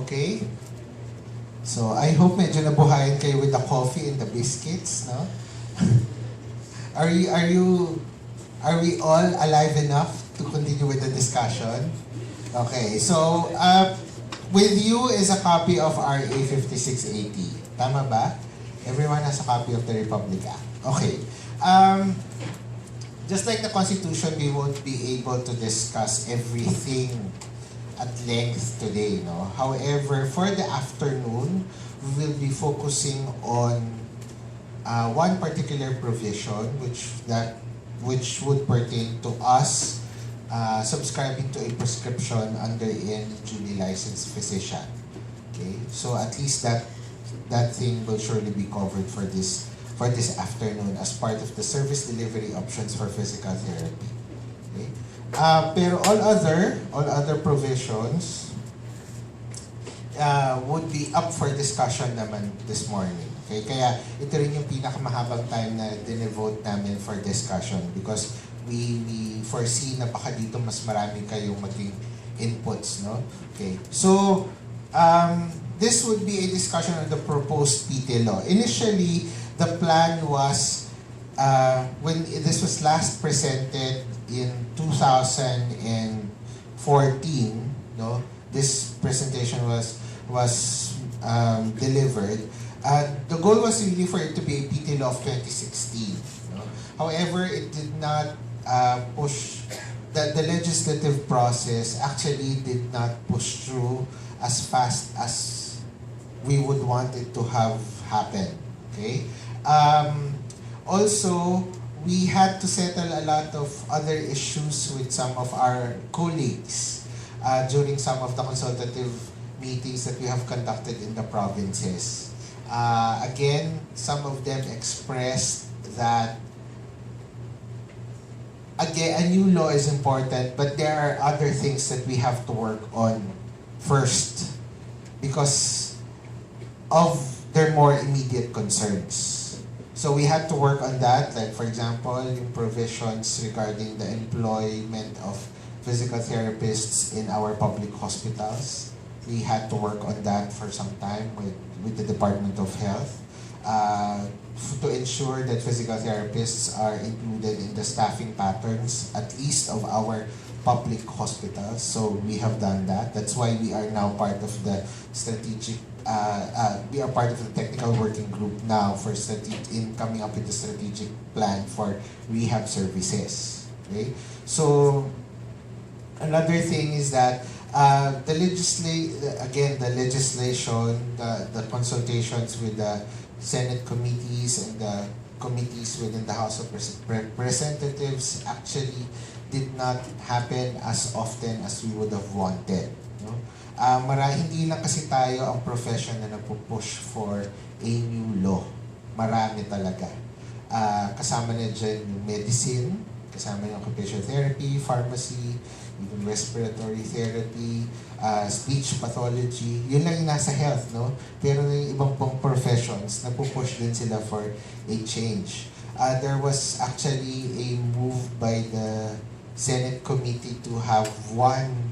Okay? So, I hope medyo nabuhayan kayo with the coffee and the biscuits, no? Are we all alive enough to continue with the discussion? Okay, so, with you is a copy of RA 5680. Tama ba? Everyone has a copy of the Republic Act. Okay. Just like the Constitution, we won't be able to discuss everything at length today, no? However, for the afternoon, we will be focusing on one particular provision which would pertain to us subscribing to a prescription under a duly licensed physician. Okay, so at least that thing will surely be covered for this afternoon as part of the service delivery options for physical therapy. Okay? Pero all other provisions would be up for discussion naman this morning. Okay? Kaya ito rin yung pinakamahabang time na dinevote namin for discussion because we foresee na baka dito mas marami kayong maging inputs, no? Okay. So, this would be a discussion on the proposed PT law. Initially, the plan was, when this was last presented in 2014, no, this presentation was delivered. The goal was really for it to be a PT law of 2016. No? However, it did not push. The legislative process actually did not push through as fast as we would want it to have happen. Okay. Also, we had to settle a lot of other issues with some of our colleagues during some of the consultative meetings that we have conducted in the provinces. Again, some of them expressed that again, a new law is important, but there are other things that we have to work on first because of their more immediate concerns. So we had to work on that, like for example, yung provisions regarding the employment of physical therapists in our public hospitals. We had to work on that for some time with the Department of Health to ensure that physical therapists are included in the staffing patterns, at least of our public hospitals. So we have done that. That's why we are now part of the strategic we are part of the technical working group now in coming up with the strategic plan for rehab services. Okay, so another thing is that the legislation, the consultations with the Senate committees and the committees within the House of Representatives actually did not happen as often as we would have wanted. No? Hindi lang kasi tayo ang profession na nagpo-push for a new law. Marami talaga. Kasama na dyan yung medicine, kasama yung occupational therapy, pharmacy, even respiratory therapy, speech pathology. Yun lang yung nasa health, no? Pero yung ibang pong professions, nagpo-push din sila for a change. There was actually a move by the Senate committee to have one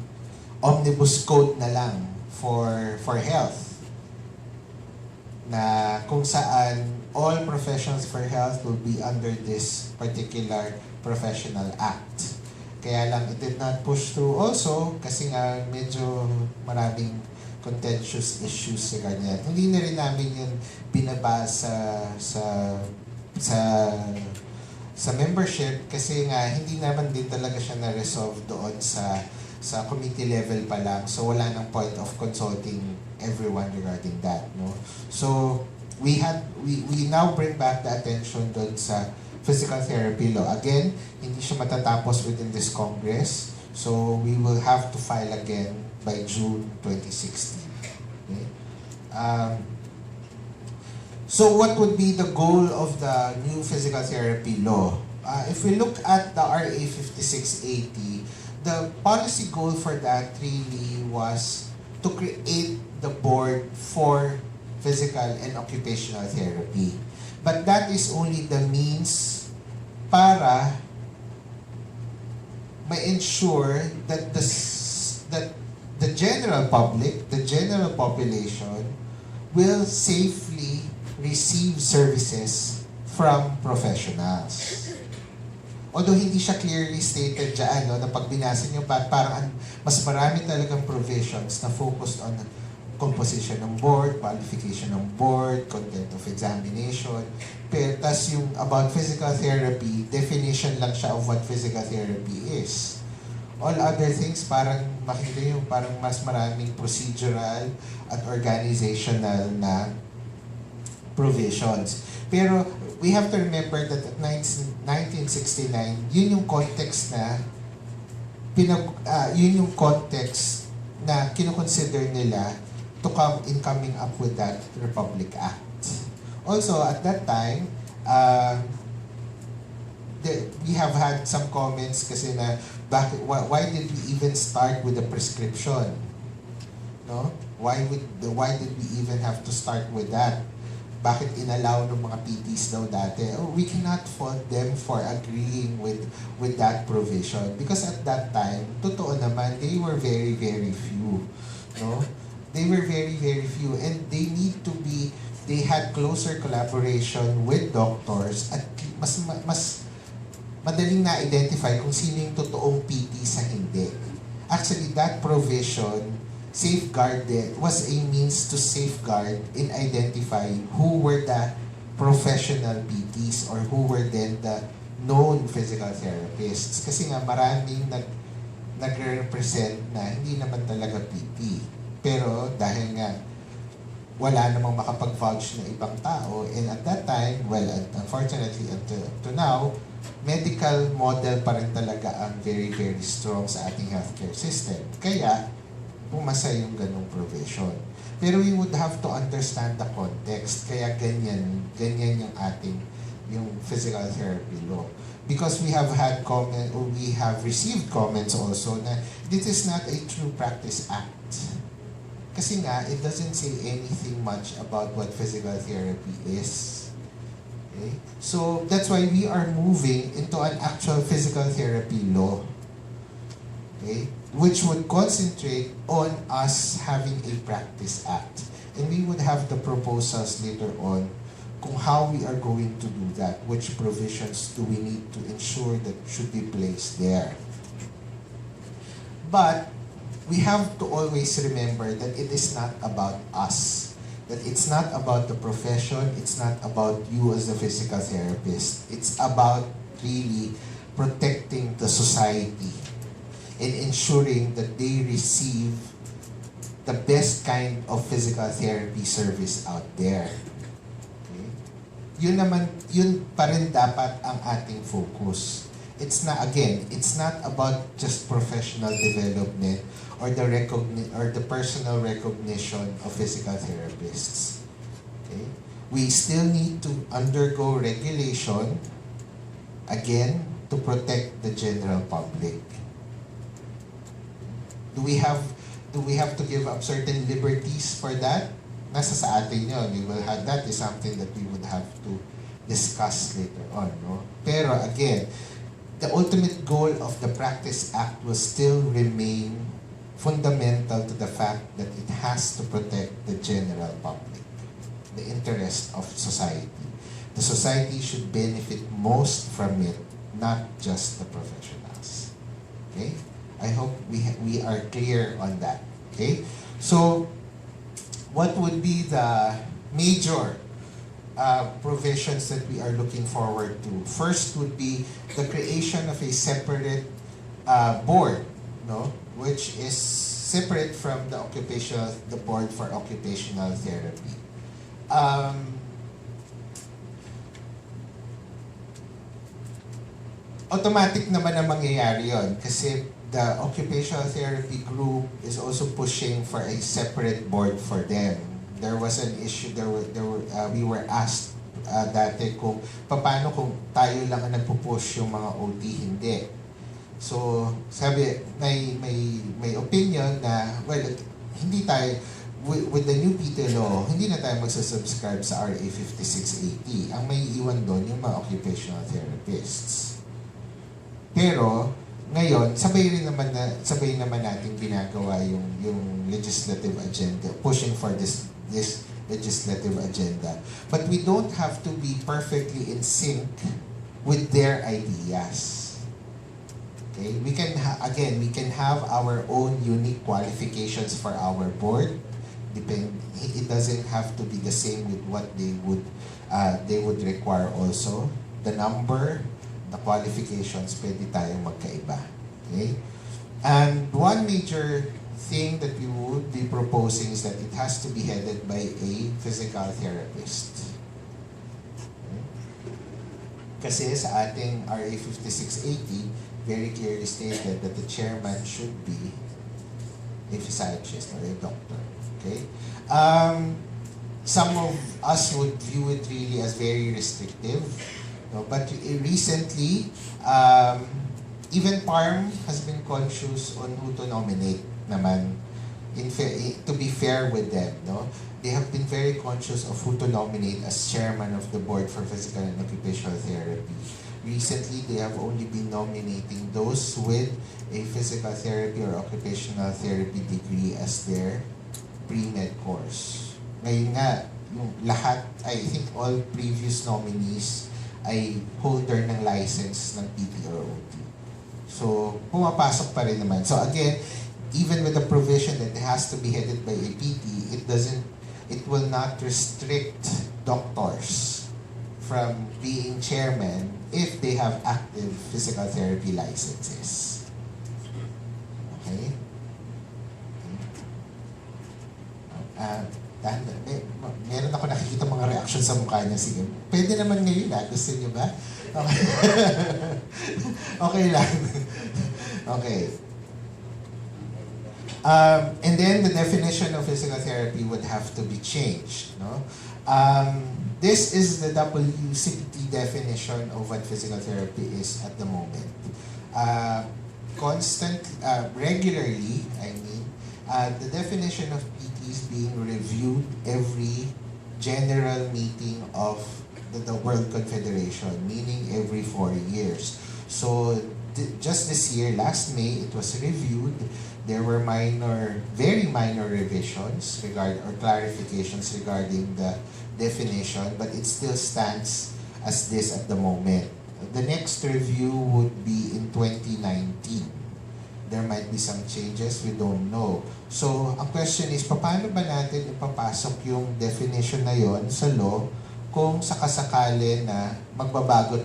omnibus code na lang for health na kung saan all professions for health will be under this particular professional act. Kaya lang it did not push through also kasi nga medyo maraming contentious issues regarding that. Hindi na rin namin yun binaba sa membership kasi nga hindi naman din talaga siya na-resolve doon sa committee level pa lang. So wala nang point of consulting everyone regarding that, no? So we now bring back the attention doon sa physical therapy law. Again, hindi siya matatapos within this Congress. So we will have to file again by June 2016. Okay? So what would be the goal of the new physical therapy law? If we look at the RA 5680, the policy goal for that really was to create the board for physical and occupational therapy. But that is only the means para ma-ensure that the the general public, the general population, will safely receive services from professionals. Although hindi siya clearly stated dyan, no, na pag binasa niyo parang mas marami talagang provisions na focused on composition ng board, qualification ng board, content of examination. Pero tas yung about physical therapy, definition lang siya of what physical therapy is. All other things, parang makita yung parang mas maraming procedural at organizational na provisions. Pero we have to remember that at 1969, yun yung context na yun yung context na kinoconsider nila to coming up with that Republic Act. Also, at that time, we have had some comments kasi na why did we even start with a prescription? No? Why did we even have to start with that? Bakit inallow ng mga PTs daw dati? Oh, we cannot fault them for agreeing with that provision because at that time, totoo naman, they were very, very few. No? They were very, very few and they had closer collaboration with doctors at mas madaling na-identify kung sino yung totoong PT sa hindi. Actually, that provision was a means to safeguard in identifying who were the professional PTs or who were then the known physical therapists. Kasi nga maraming nagre-represent na hindi naman talaga PT. Pero dahil nga wala namang makapag-vouch na ibang tao, and at that time, well, unfortunately, up to now, medical model pa rin talaga ang very, very strong sa ating healthcare system. Kaya, pumasa yung ganong provision. Pero we would have to understand the context. Kaya ganyan yung ating yung physical therapy law. Because we have received comments also na this is not a true practice act. Kasi nga, it doesn't say anything much about what physical therapy is. Okay? So, that's why we are moving into an actual physical therapy law. Okay? Which would concentrate on us having a practice act. And we would have the proposals later on kung how we are going to do that, which provisions do we need to ensure that should be placed there. But we have to always remember that it is not about us. That it's not about the profession, it's not about you as a physical therapist. It's about really protecting the society and ensuring that they receive the best kind of physical therapy service out there. Okay? Yun pa rin dapat ang ating focus. It's not about just professional development or the personal recognition of physical therapists. Okay? We still need to undergo regulation, again, to protect the general public. Do we have to give up certain liberties for that? Nasa sa atin yun. That is something that we would have to discuss later on. No? Pero again, the ultimate goal of the Practice Act will still remain fundamental to the fact that it has to protect the general public, the interest of society. The society should benefit most from it, not just the professionals. Okay? I hope we are clear on that. Okay? So, what would be the major provisions that we are looking forward to? First would be the creation of a separate board, no, which is separate from the board for occupational therapy. Automatic naman ang mangyayari yon kasi the occupational therapy group is also pushing for a separate board for them. There was an issue, we were asked dati kung paano kung tayo lang ang nagpo-push yung mga OT, hindi. So, sabi, may opinion na, well, hindi tayo, with the new PT law, hindi na tayo magsasubscribe sa RA 5680. Ang may iwan doon yung mga occupational therapists. Pero, ngayon, sabay naman natin ginagawa yung legislative agenda, pushing for this legislative agenda. But we don't have to be perfectly in sync with their ideas. Okay? We can have our own unique qualifications for our board. It doesn't have to be the same with what they would require also. The number, the qualifications, pwede tayong magkaiba. Okay? And one major thing that we would be proposing is that it has to be headed by a physical therapist. Okay? Kasi sa ating RA 5680, very clearly stated that the chairman should be a physiatrist or a doctor. Okay? Some of us would view it really as very restrictive. No, but recently, even PARM has been conscious on who to nominate naman. To be fair with them, no? They have been very conscious of who to nominate as chairman of the board for physical and occupational therapy. Recently, they have only been nominating those with a physical therapy or occupational therapy degree as their pre-med course. Ngayon nga, yung lahat, I think all previous nominees ay holder ng license ng PT or OT. So, pumapasok pa rin naman. So again, even with the provision that it has to be headed by a PT, it will not restrict doctors from being chairman if they have active physical therapy licenses. Okay? Meron ako nakikita mga reaction sa mukha niya. Sige, pwede naman ngayon gusto niyo ba? Okay, okay lang. Okay. And then the definition of physical therapy would have to be changed. No? This is the WCPT definition of what physical therapy is at the moment. Regularly, the definition of PT is being reviewed every general meeting of the World Confederation, meaning every 4 years. So just this year, last May, it was reviewed. There were very minor revisions or clarifications regarding the definition, but it still stands as this at the moment. The next review would be in 2019. There might be some changes, we don't know. So, ang question is, paano ba natin ipapasok yung definition na yon sa law kung sakasakali na magbabago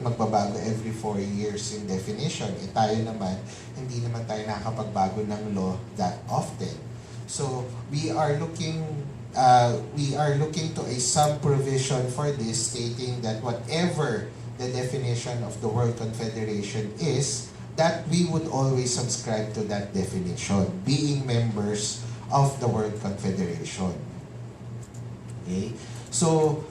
every 4 years in definition? Tayo naman, hindi naman tayo nakakapagbago ng law that often. So, we are looking to a sub-provision for this stating that whatever the definition of the World Confederation is, that we would always subscribe to that definition, being members of the World Confederation. Okay? So,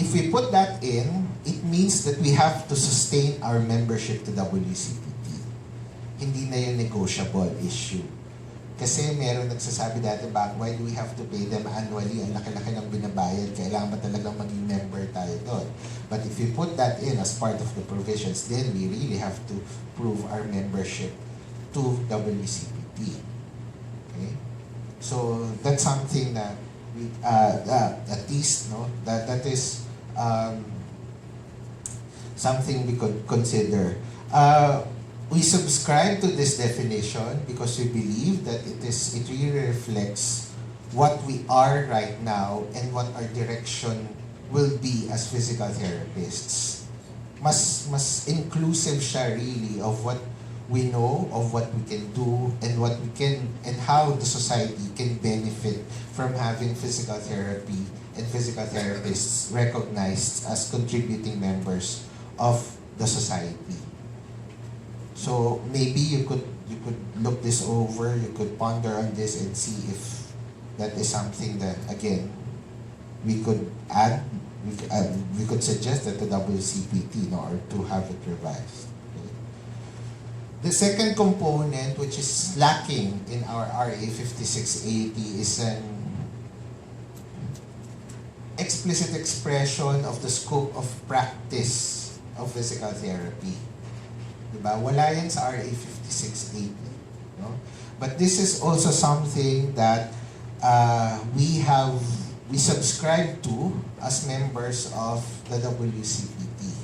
if we put that in, it means that we have to sustain our membership to WCPT. Hindi na yung negotiable issue. Kasi meron nagsasabi dati why do we have to pay them annually? Ang laki-laki ng binabayad, kailangan ba talagang maging member tayo doon? But if we put that in as part of the provisions, then we really have to prove our membership to WCPT. Okay? So that's something that we, at least, no, that is something we could consider. We subscribe to this definition because we believe that it really reflects what we are right now and what our direction will be as physical therapists. Mas inclusive siya really of what we know, of what we can do, and how the society can benefit from having physical therapy and physical therapists recognized as contributing members of the society. So maybe you could look this over, you could ponder on this and see if that is something that, again, we could add, we could suggest that the WCPT, or to have it revised. Okay. The second component, which is lacking in our RA 5680, is an explicit expression of the scope of practice of physical therapy. Diba? Wala yan sa RA 5680. No? But this is also something that we subscribe to as members of the WCPT.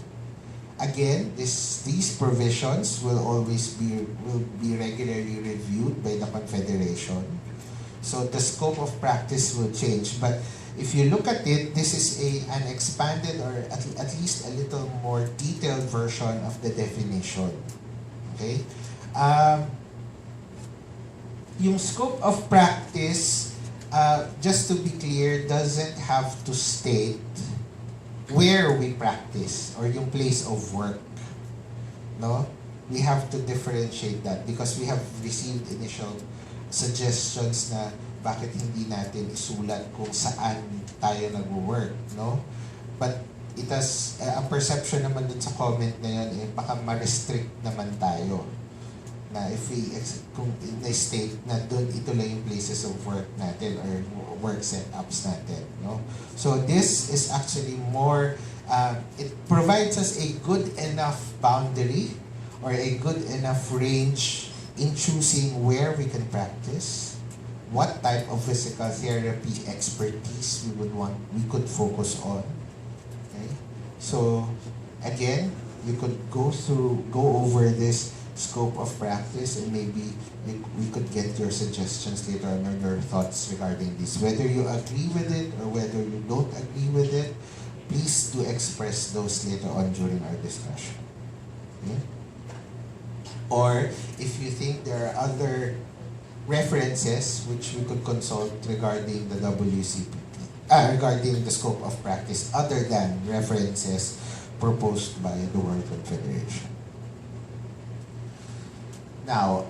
Again, these provisions will be regularly reviewed by the Confederation. So the scope of practice will change. But if you look at it, this is an expanded or at least a little more detailed version of the definition. Okay? Yung scope of practice, just to be clear, doesn't have to state where we practice or yung place of work. No? We have to differentiate that because we have received initial suggestions na bakit hindi natin isulat kung saan tayo nag-work, no? But it has, ang perception naman dun sa comment na yun, baka ma-restrict naman tayo. Na if we, kung na-state na dun, ito lang yung places of work natin or work setups natin, no? So this is actually more, it provides us a good enough boundary or a good enough range in choosing where we can practice, what type of physical therapy expertise we could focus on. Okay? So again, we could go over this scope of practice and maybe we could get your suggestions later on or your thoughts regarding this. Whether you agree with it or whether you don't agree with it, please do express those later on during our discussion. Okay? Or if you think there are other references which we could consult regarding the WCPT, regarding the scope of practice other than references proposed by the World Confederation. Now,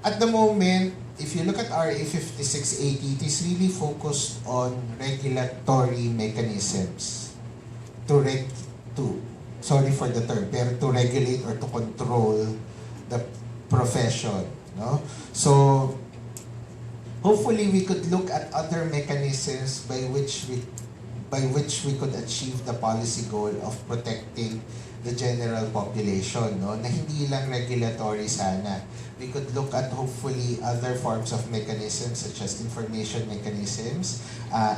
at the moment, if you look at RA 5680, it is really focused on regulatory mechanisms sorry for the term, pero to regulate or to control the profession, no? So hopefully we could look at other mechanisms by which we could achieve the policy goal of protecting the general population, no? Na hindi lang regulatory sana. We could look at hopefully other forms of mechanisms such as information mechanisms,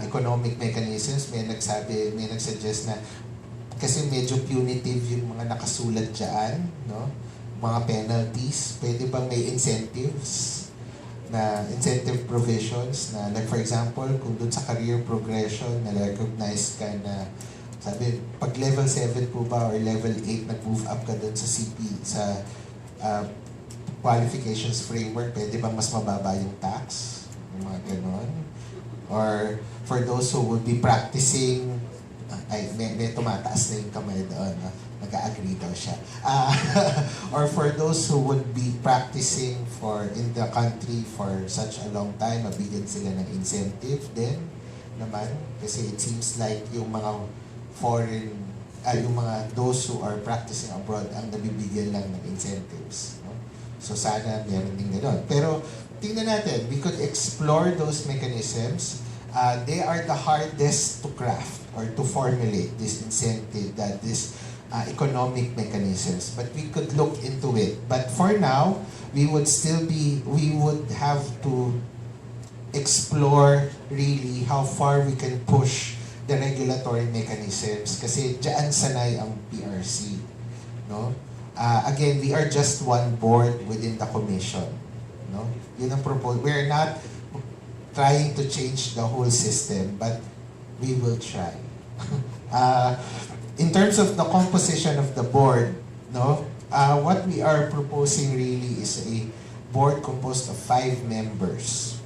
economic mechanisms. May nagsuggest na kasi medyo punitive yung mga nakasulat dyan, no? Mga penalties. Pwede ba may incentives na incentive provisions na like for example, kung dun sa career progression na recognize ka na sabi, pag level 7 po ba or level 8 nag-move up ka dun sa qualifications framework, pwede ba mas mababa yung tax? Yung mga ganon. Or for those who would be practicing may tumataas na yung kamay doon. No? Nag-agree daw siya. Or for those who would be practicing in the country for such a long time, mabigyan sila ng incentive din naman. Kasi it seems like yung mga those who are practicing abroad ang nabibigyan lang ng incentives. No? So sana meron din gano'n. Pero tingnan natin, we could explore those mechanisms. They are the hardest to craft or to formulate this incentive, this economic mechanisms. But we could look into it. But for now, we would have to explore really how far we can push the regulatory mechanisms kasi dyan sanay ang PRC. No? Again, we are just one board within the commission. No? Yun ang proposal. We're not trying to change the whole system, but we will try. In terms of the composition of the board, no, what we are proposing really is a board composed of 5 members.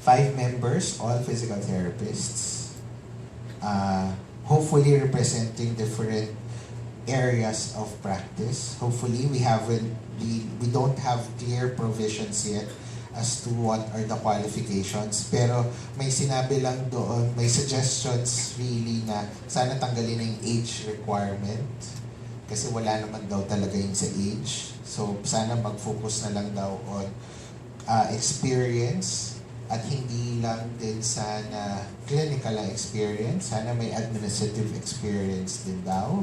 5 members, all physical therapists, hopefully representing different areas of practice. Hopefully, we don't have clear provisions yet as to what are the qualifications. Pero may sinabi lang doon, may suggestions really na sana tanggalin na yung age requirement. Kasi wala naman daw talaga yung sa age. So sana mag-focus na lang daw on experience at hindi lang din sana clinical experience. Sana may administrative experience din daw.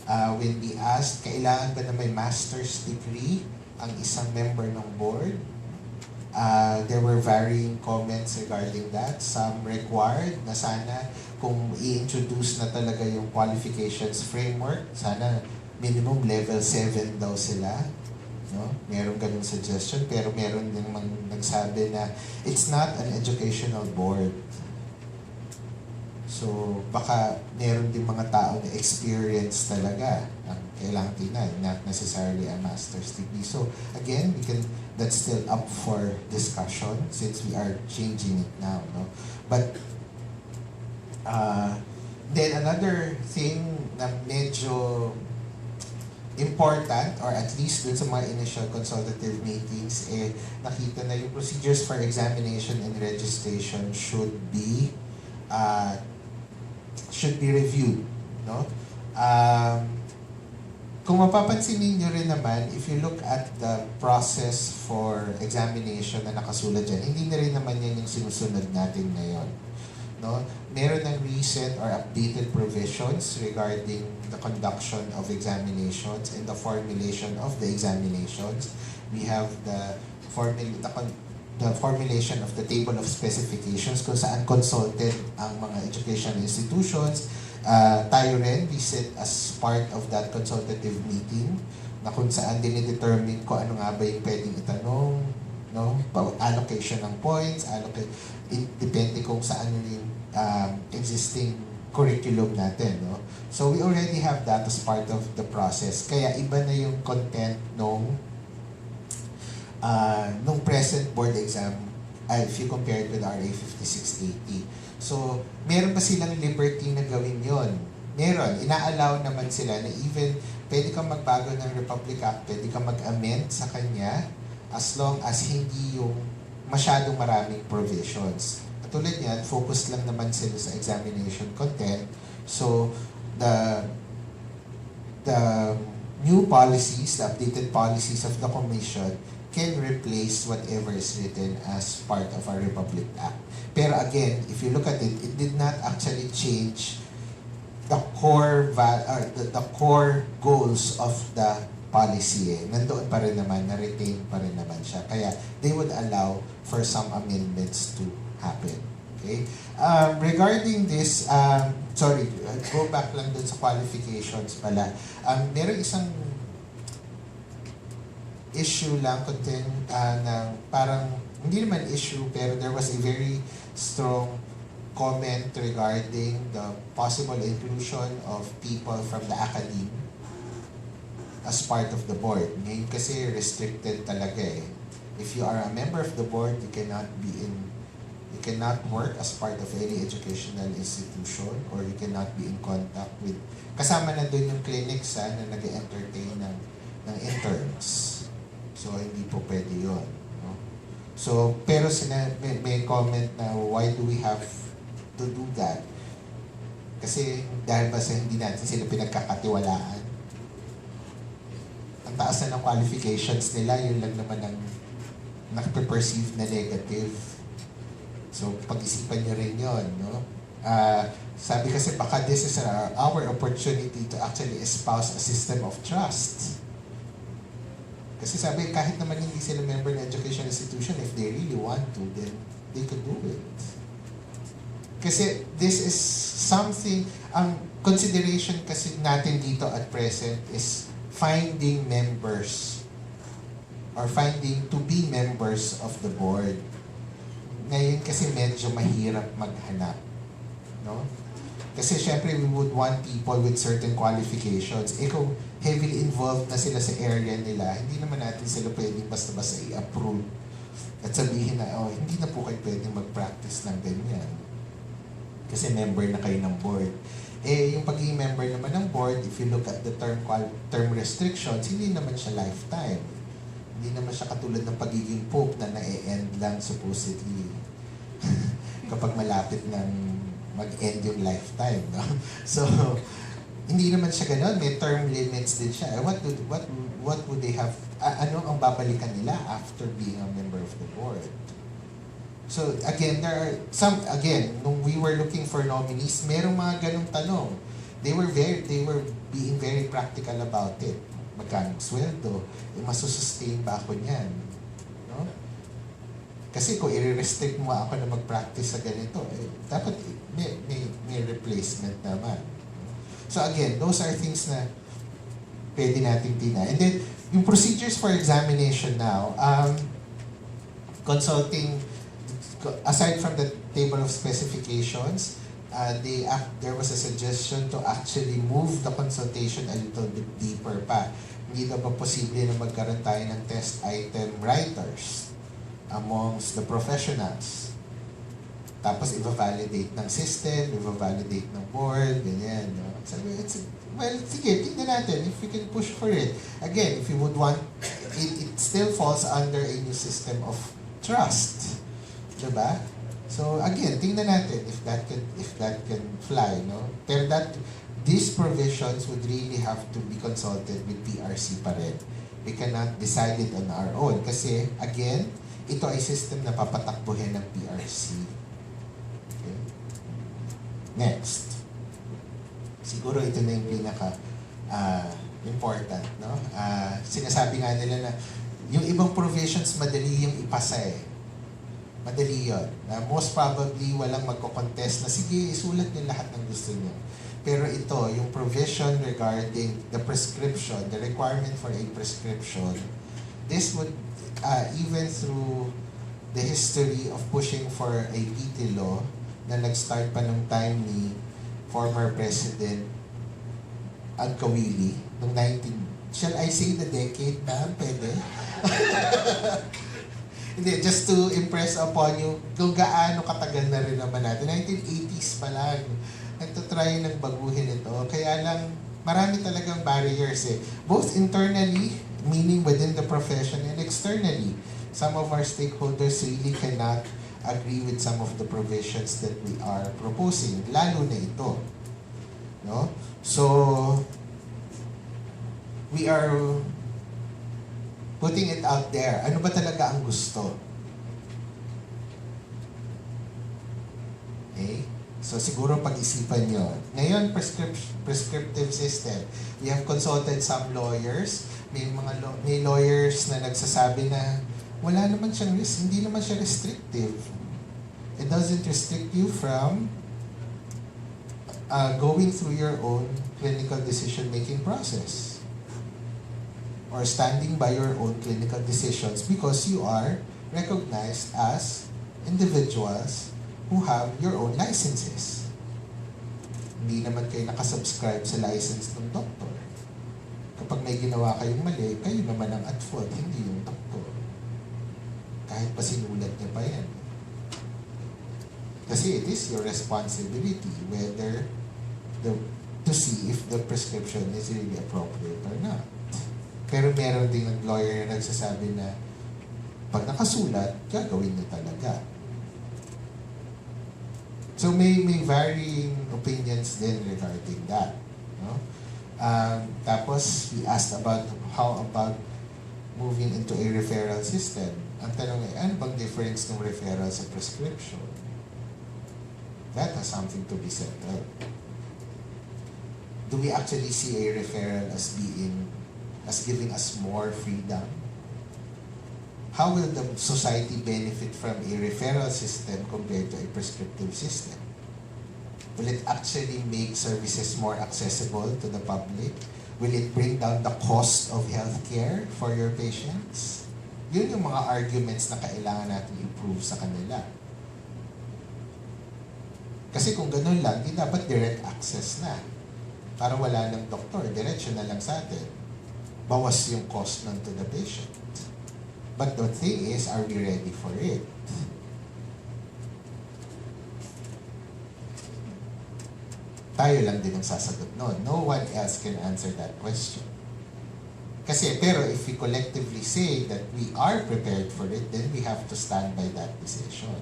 When we asked, kailangan ba na may master's degree ang isang member ng board? There were varying comments regarding that. Some required na sana kung i-introduce na talaga yung qualifications framework, sana minimum level 7 daw sila. No? Meron ganung suggestion, pero meron din nagsabi na it's not an educational board. So, baka meron din mga tao na experience talaga ang kailangan tingnan, not necessarily a master's degree. So, again, that's still up for discussion since we are changing it now. No? But, then another thing na medyo important, or at least dun sa mga initial consultative meetings, nakita na yung procedures for examination and registration should be reviewed, no? Kung mapapansin niyo rin naman, if you look at the process for examination na nakasulat dyan, hindi na rin naman yan yung sinusunod natin ngayon, no? Meron ng recent or updated provisions regarding the conduction of examinations and the formulation of the examinations. We have the formulation of the table of specifications kung saan consulted ang mga educational institutions. Tayo rin, we sit as part of that consultative meeting na kung saan dinidetermine ko ano nga ba yung pwedeng itanong, no? Allocation ng points, depende kung saan yung existing curriculum natin, no? So we already have that as part of the process. Kaya iba na yung content nung present board exam if you compare it with RA 5680. So, meron pa silang liberty na gawin yon. Meron, ina-allow naman sila na even pwede kang magbago ng Republic Act, pwede kang mag-amend sa kanya as long as hindi yung masyadong maraming provisions. Katulad yan, focus lang naman sila sa examination content. So, the new policies, the updated policies of the Commission can replace whatever is written as part of our Republic Act. Pero again, if you look at it, it did not actually change the core goals of the policy. Nandoon pa rin naman, na-retain pa rin naman siya. Kaya they would allow for some amendments to happen. Okay? Regarding this, go back lang dun sa qualifications pala. Meron isang issue lang na parang hindi naman issue, pero there was a very strong comment regarding the possible inclusion of people from the academe as part of the board. Ngayon kasi restricted talaga eh. If you are a member of the board, you cannot work as part of any educational institution, or you cannot be in contact with, kasama na doon yung clinics na nag-entertain ng interns. So, hindi po pwede yun. No? So, pero may comment na, why do we have to do that? Kasi dahil ba sa hindi natin sila pinagkakatiwalaan? Ang taas na ng qualifications nila, yun lang naman ang nakaperceive na negative. So, pag-isipan nyo rin yun. No? Sabi kasi baka this is our opportunity to actually espouse a system of trust. Kasi sabi, kahit naman hindi sila member ng education institution, if they really want to, then they could do it. Kasi this is something, ang consideration kasi natin dito at present is finding members or finding to be members of the board. Ngayon kasi medyo mahirap maghanap. No? Kasi syempre we would want people with certain qualifications. Kung heavily involved na sila sa area nila, hindi naman natin sila pwedeng basta-basta i-approve at sabihin na, hindi na po kayo pwedeng mag-practice ng ganyan. Kasi member na kayo ng board. Yung pagiging member naman ng board, if you look at the term restrictions, hindi naman siya lifetime. Hindi naman siya katulad ng pagiging pope na na-end lang supposedly kapag malapit ng mag-end yung lifetime. No? So, hindi naman siya gano'n. May term limits din siya. What would they have, ano ang babalikan nila after being a member of the board? So, again, nung we were looking for nominees, merong mga ganong tanong. they were being very practical about it. Magkano sweldo? Masusustain ba ako niyan? No? Kasi kung i-restrict mo ako na mag-practice sa ganito, dapat may replacement naman. So again, those are things na pwede nating tingnan. And then, yung procedures for examination now, consulting, aside from the table of specifications, there was a suggestion to actually move the consultation a little bit deeper pa. Hindi na ba posible na magkaroon tayo ng test item writers amongst the professionals? Tapos i-validate ng system, i-validate ng board, ganyan. No? Sabi, well, sige, tingnan natin if we can push for it. Again, if you would want, it still falls under a new system of trust. Diba? So again, tingnan natin if that can fly, no? Pero these provisions would really have to be consulted with PRC pa rin. We cannot decide it on our own kasi again, ito ay system na papatakbuhin ng PRC. Okay? Next. Siguro ito na yung pinaka important, no? Sinasabi nga nila na yung ibang provisions madali yung ipasa eh. Madali yun. Most probably, walang magko-contest na, sige, isulat niyo lahat ng gusto niyo. Pero ito, yung provision regarding the prescription, the requirement for a prescription, this would, even through the history of pushing for a PT law, na nag-start pa nung time ni former President Agkawili, noong shall I say the decade na? Pwede? Hindi, just to impress upon you kung gaano katagal na rin naman natin. 1980s pa lang. Nagtatry ng baguhin ito. Kaya lang, marami talagang barriers eh. Both internally, meaning within the profession, and externally. Some of our stakeholders really cannot agree with some of the provisions that we are proposing. Lalo na ito. No? So, we are putting it out there. Ano ba talaga ang gusto? Okay? So siguro pag-isipan nyo. Ngayon, prescriptive system. We have consulted some lawyers. May lawyers na nagsasabi na wala naman siyang risk. Hindi naman siya restrictive. It doesn't restrict you from going through your own clinical decision-making process or standing by your own clinical decisions because you are recognized as individuals who have your own licenses. Hindi naman kayo nakasubscribe sa license ng doktor. Kapag may ginawa kayong mali, kayo naman ang at fault, hindi yung doktor. Kahit pa sinulat niya pa yan. Kasi it is your responsibility whether to see if the prescription is really appropriate or not. Pero meron ding lawyer na nagsasabi na pag nakasulat, gagawin niyo talaga. So may varying opinions din regarding that. No? Tapos we asked about how about moving into a referral system. Ang tanong ay, ano bang difference ng referral sa prescription? That has something to be settled. Do we actually see a referral as giving us more freedom? How will the society benefit from a referral system compared to a prescriptive system? Will it actually make services more accessible to the public? Will it bring down the cost of healthcare for your patients? Yun yung mga arguments na kailangan natin improve sa kanila. Kasi kung ganun lang, di dapat direct access na. Para wala ng doktor, diretsyo na lang sa atin. Bawas yung cost ng to the patient. But the thing is, are we ready for it? Tayo lang din ang sasagot noon. No one else can answer that question. Kasi, pero if we collectively say that we are prepared for it, then we have to stand by that decision.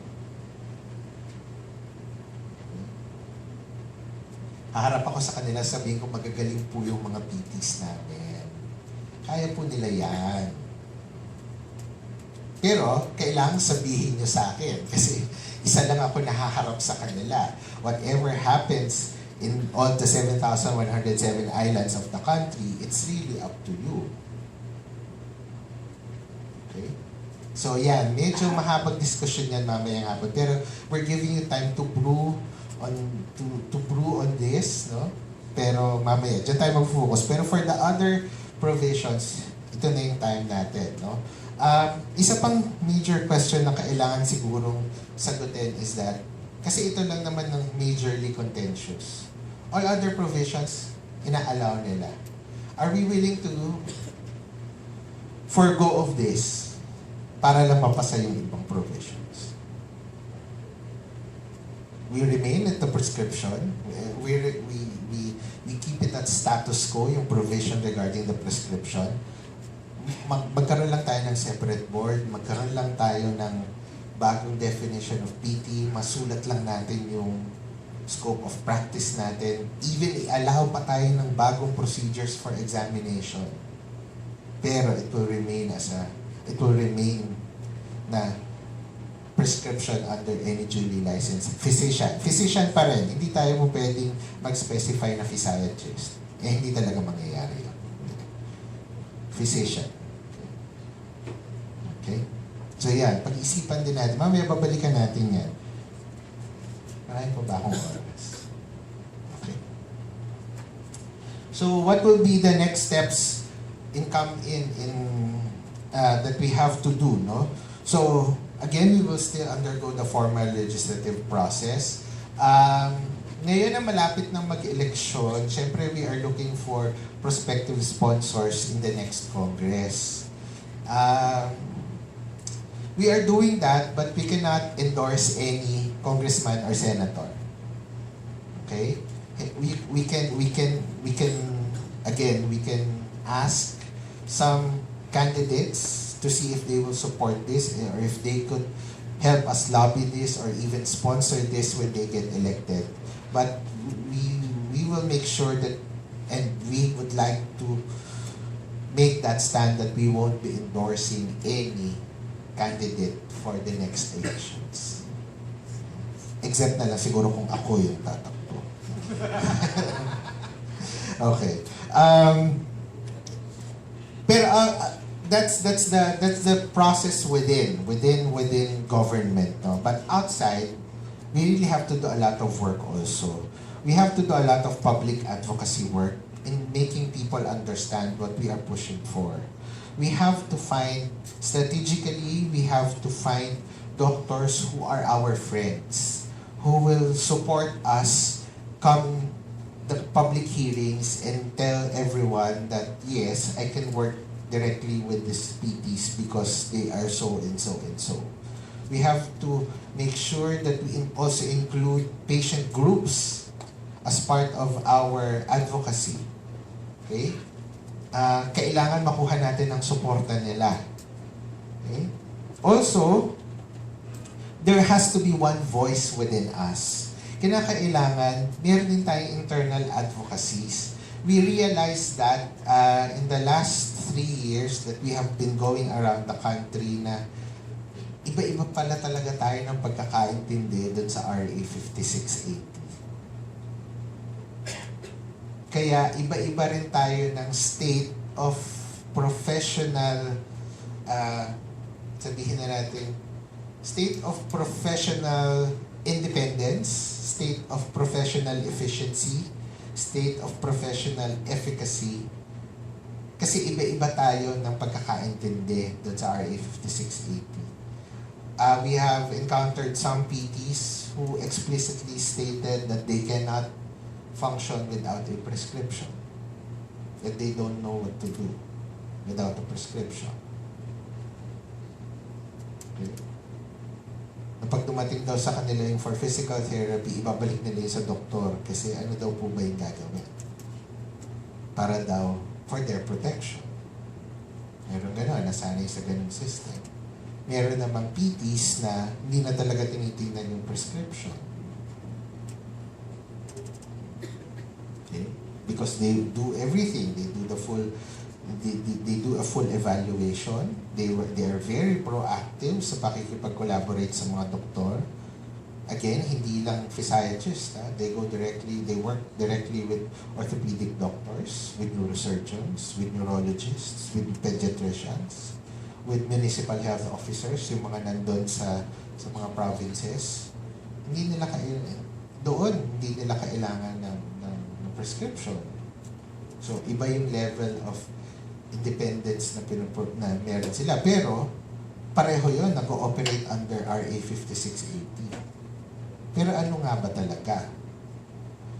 Haharap ako sa kanila, sabihin ko magagaling po yung mga PTs namin. Kaya po nila yan. Pero, kailangan sabihin nyo sa akin kasi isa lang ako nahaharap sa kanila. Whatever happens in all the 7,107 islands of the country, it's really up to you. Okay? So yan, medyo mahabang discussion yan mamayang hapon. Pero we're giving you time to brew on this, no? Pero mamaya, dyan tayo mag-focus. Pero for the other provisions, ito na yung time natin, no? Isa pang major question na kailangan sigurong sagutin is that, kasi ito lang naman ng majorly contentious. All other provisions, ina-allow nila. Are we willing to forgo of this para lang mapasa yung ibang provisions? We remain at the prescription. We keep it at status quo, yung provision regarding the prescription. Magkaroon lang tayo ng separate board, magkaroon lang tayo ng bagong definition of PT, masulat lang natin yung scope of practice natin, even i-allow pa tayo ng bagong procedures for examination. Pero it will remain na prescription under any duly licensed physician. Physician pa rin, hindi tayo mo pwedeng mag-specify na physiatrist. Hindi talaga mangyayari yun. Physician. Okay? So yan, pag-isipan din natin. Mamaya babalikan natin yan. Marami pa ba akong oras? Okay. So what will be the next steps that we have to do, no? So again, we will still undergo the formal legislative process. Ngayon na malapit ng mag-eleksyon, syempre we are looking for prospective sponsors in the next Congress. We are doing that, but we cannot endorse any congressman or senator. Okay? We can ask some candidates to see if they will support this or if they could help us lobby this or even sponsor this when they get elected. But we will make sure that, and we would like to make that stand that we won't be endorsing any candidate for the next elections. Except na lang siguro kung ako yung tatakbo. Okay. Pero that's the process within government, no? But outside, we really have to do a lot of work also. We have to do a lot of public advocacy work in making people understand what we are pushing for. We have to find, strategically, we have to find doctors who are our friends, who will support us come the public hearings and tell everyone that, yes, I can work directly with these PTs because they are so and so and so. We have to make sure that we also include patient groups as part of our advocacy. Okay? Kailangan makuha natin ang suporta nila. Okay? Also, there has to be one voice within us. Kinakailangan, meron din tayong internal advocacies. We realized that in the last 3 years that we have been going around the country na iba-iba pala talaga tayo ng pagkakaintindi dun sa RA 5680. Kaya iba-iba rin tayo ng state of professional, sabihin na natin, state of professional independence, state of professional efficiency, state of professional efficacy. Kasi iba-iba tayo ng pagkakaintindi doon sa RA 5680. We have encountered some PTs who explicitly stated that they cannot function without a prescription. That they don't know what to do without a prescription. Okay? Pag dumating daw sa kanila yung for physical therapy, ibabalik nila yung sa doktor kasi ano daw po ba yung gagawin? Para daw for their protection. Meron gano'n, nasanay sa ganung system. Meron namang PTs na hindi na talaga tinitingnan yung prescription. Okay? Because they do everything. They do the full, they do a full evaluation. They are very proactive sa pakikipag-collaborate sa mga doktor. Again, hindi lang physiatrists. They work directly with orthopedic doctors, with neurosurgeons, with neurologists, with pediatricians, with municipal health officers, yung mga nandun sa mga provinces. Hindi nila kailangan ng prescription. So, iba yung level of independence na meron sila. Pero, pareho yun, nag-ooperate under RA 5680. Pero ano nga ba talaga?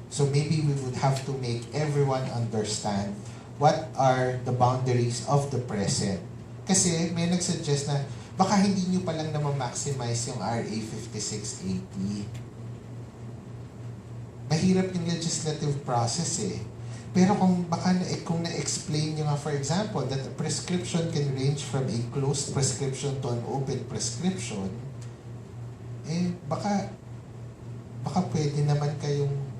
So maybe we would have to make everyone understand what are the boundaries of the present. Kasi may nagsuggest na baka hindi nyo palang na ma-maximize yung RA 5680. Mahirap yung legislative process eh. Pero kung na-explain nyo nga, for example, that a prescription can range from a closed prescription to an open prescription, eh baka pwede naman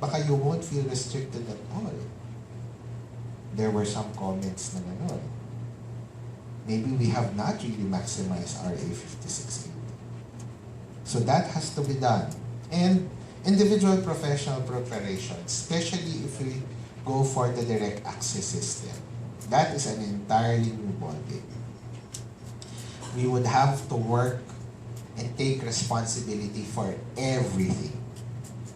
baka you won't feel restricted at all. There were some comments na gano'n. Maybe we have not really maximized RA 5680. So that has to be done. And individual professional preparation, especially if we go for the direct access system. That is an entirely new ballgame. We would have to work and take responsibility for everything.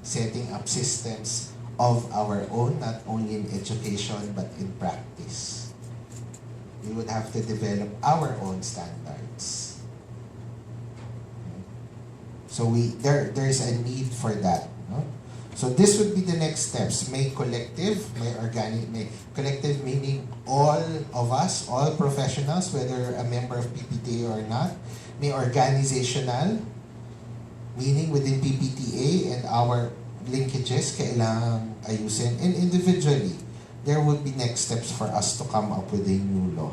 Setting up systems of our own, not only in education but in practice. We would have to develop our own standards. So there's a need for that. No? So this would be the next steps. May collective meaning all of us, all professionals, whether a member of PPTA or not. May organizational, meaning within PPTA and our linkages kailangang ayusin. And individually, there would be next steps for us to come up with a new law.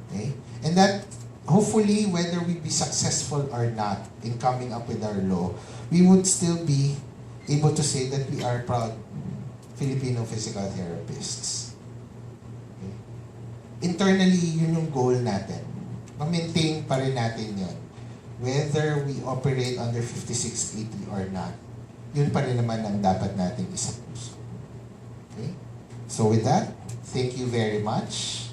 Okay? And that, hopefully, whether we be successful or not in coming up with our law, we would still be able to say that we are proud Filipino physical therapists. Okay? Internally, yun yung goal natin. Ma-maintain pa rin natin yun. Whether we operate under 5680 or not, yun pa rin naman ang dapat nating isapuso. Okay? So with that, thank you very much.